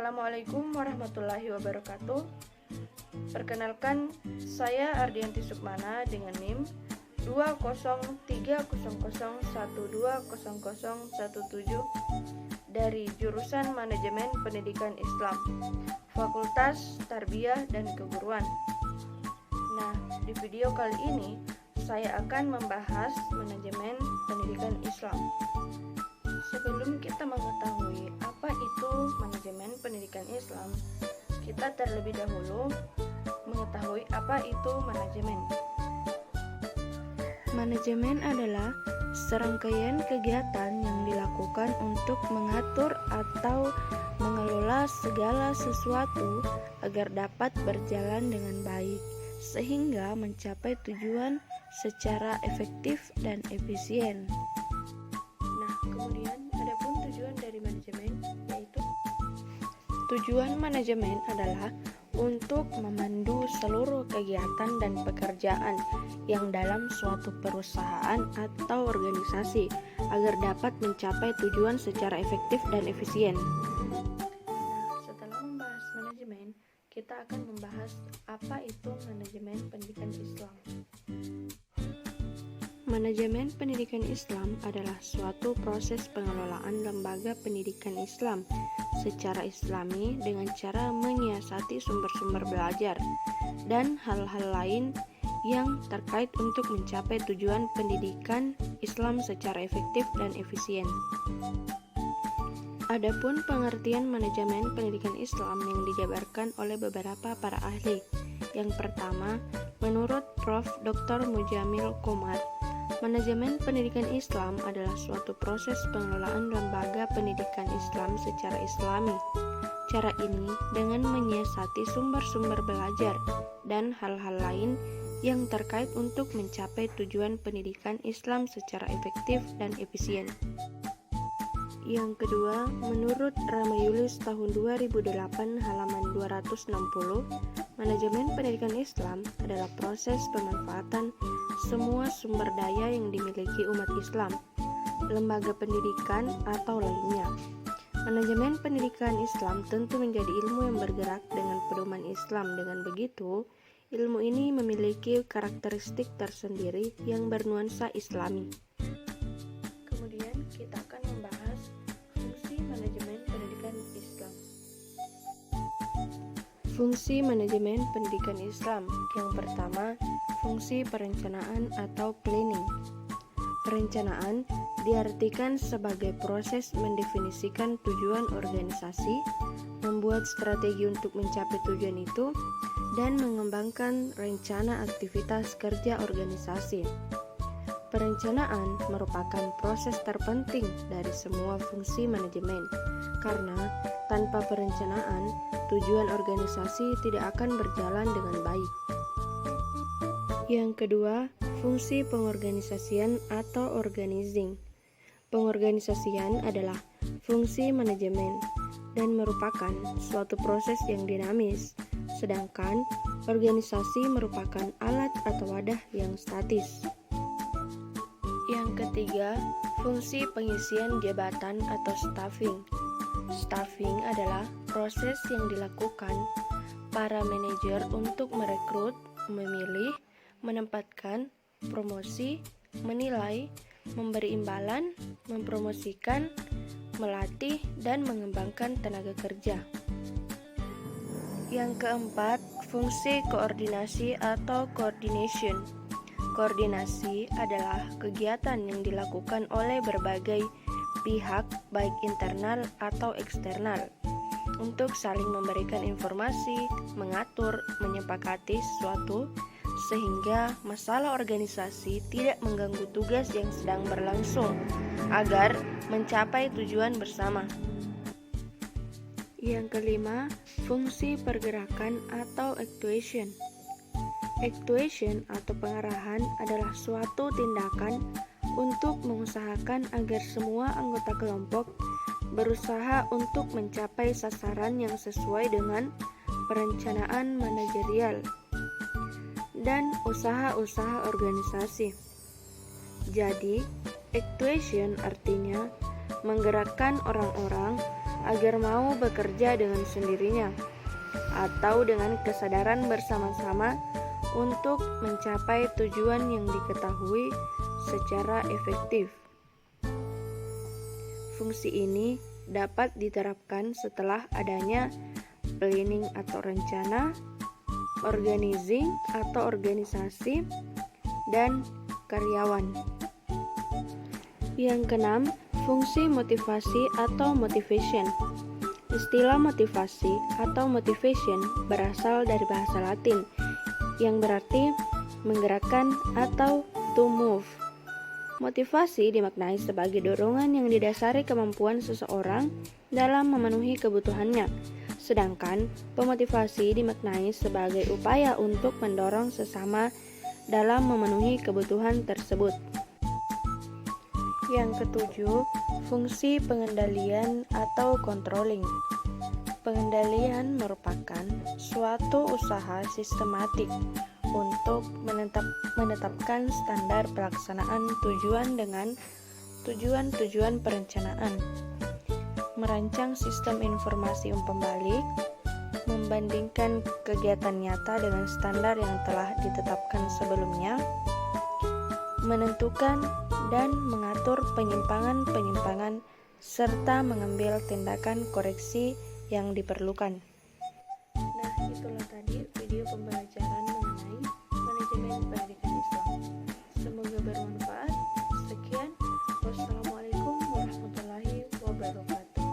Assalamualaikum warahmatullahi wabarakatuh. Perkenalkan, saya Ardianti Sukmana dengan NIM 20300120017 dari jurusan Manajemen Pendidikan Islam, Fakultas Tarbiyah dan Keguruan. Nah, di video kali ini saya akan membahas manajemen pendidikan Islam. Sebelum kita mengetahui apa itu manajemen pendidikan Islam, kita terlebih dahulu mengetahui apa itu manajemen. Manajemen adalah serangkaian kegiatan yang dilakukan untuk mengatur atau mengelola segala sesuatu agar dapat berjalan dengan baik, sehingga mencapai tujuan secara efektif dan efisien. Nah, kemudian adapun tujuan dari manajemen yaitu tujuan manajemen adalah untuk memandu seluruh kegiatan dan pekerjaan yang dalam suatu perusahaan atau organisasi agar dapat mencapai tujuan secara efektif dan efisien. Nah, setelah membahas manajemen, kita akan membahas apa itu manajemen pendidikan Islam. Manajemen pendidikan Islam adalah suatu proses pengelolaan lembaga pendidikan Islam secara islami dengan cara menyiasati sumber-sumber belajar dan hal-hal lain yang terkait untuk mencapai tujuan pendidikan Islam secara efektif dan efisien. Adapun pengertian manajemen pendidikan Islam yang dijabarkan oleh beberapa para ahli. Yang pertama, menurut Prof. Dr. Mujamil Komar, manajemen pendidikan Islam adalah suatu proses pengelolaan lembaga pendidikan Islam secara islami. Cara ini dengan menyiasati sumber-sumber belajar dan hal-hal lain yang terkait untuk mencapai tujuan pendidikan Islam secara efektif dan efisien. Yang kedua, menurut Ramayulis tahun 2008 halaman 260, manajemen pendidikan Islam adalah proses pemanfaatan semua sumber daya yang dimiliki umat Islam, lembaga pendidikan atau lainnya. Manajemen pendidikan Islam tentu menjadi ilmu yang bergerak dengan pedoman Islam. Dengan begitu, ilmu ini memiliki karakteristik tersendiri yang bernuansa Islami. Kemudian kita akan membahas fungsi manajemen pendidikan Islam. Fungsi manajemen pendidikan Islam. Yang pertama, fungsi perencanaan atau planning. Perencanaan diartikan sebagai proses mendefinisikan tujuan organisasi, membuat strategi untuk mencapai tujuan itu, dan mengembangkan rencana aktivitas kerja organisasi. Perencanaan merupakan proses terpenting dari semua fungsi manajemen, karena tanpa perencanaan, tujuan organisasi tidak akan berjalan dengan baik. Yang kedua, fungsi pengorganisasian atau organizing. Pengorganisasian adalah fungsi manajemen dan merupakan suatu proses yang dinamis, sedangkan organisasi merupakan alat atau wadah yang statis. Yang ketiga, fungsi pengisian jabatan atau staffing. Staffing adalah proses yang dilakukan para manajer untuk merekrut, memilih, menempatkan, promosi, menilai, memberi imbalan, mempromosikan, melatih, dan mengembangkan tenaga kerja. Yang keempat, fungsi koordinasi atau coordination. Koordinasi adalah kegiatan yang dilakukan oleh berbagai pihak, baik internal atau eksternal, untuk saling memberikan informasi, mengatur, menyepakati sesuatu, sehingga masalah organisasi tidak mengganggu tugas yang sedang berlangsung, agar mencapai tujuan bersama. Yang kelima, fungsi pergerakan atau actuation. Actuation atau pengarahan adalah suatu tindakan untuk mengusahakan agar semua anggota kelompok berusaha untuk mencapai sasaran yang sesuai dengan perencanaan manajerial dan usaha-usaha organisasi. Jadi, actuation artinya menggerakkan orang-orang agar mau bekerja dengan sendirinya atau dengan kesadaran bersama-sama untuk mencapai tujuan yang diketahui secara efektif. Fungsi ini dapat diterapkan setelah adanya planning atau rencana, organizing atau organisasi, dan karyawan. Yang keenam, fungsi motivasi atau motivation. Istilah motivasi atau motivation berasal dari bahasa Latin yang berarti menggerakkan atau to move. Motivasi dimaknai sebagai dorongan yang didasari kemampuan seseorang dalam memenuhi kebutuhannya, sedangkan pemotivasi dimaknai sebagai upaya untuk mendorong sesama dalam memenuhi kebutuhan tersebut. Yang ketujuh, fungsi pengendalian atau controlling. Pengendalian merupakan suatu usaha sistematik untuk menetapkan standar pelaksanaan tujuan dengan tujuan-tujuan perencanaan, merancang sistem informasi umpan balik, membandingkan kegiatan nyata dengan standar yang telah ditetapkan sebelumnya, menentukan dan mengatur penyimpangan-penyimpangan, serta mengambil tindakan koreksi yang diperlukan. Nah, itulah tadi video pembelajaran mengenai manajemen pendidikan Islam. Semoga bermanfaat. Sekian. Wassalamualaikum warahmatullahi wabarakatuh.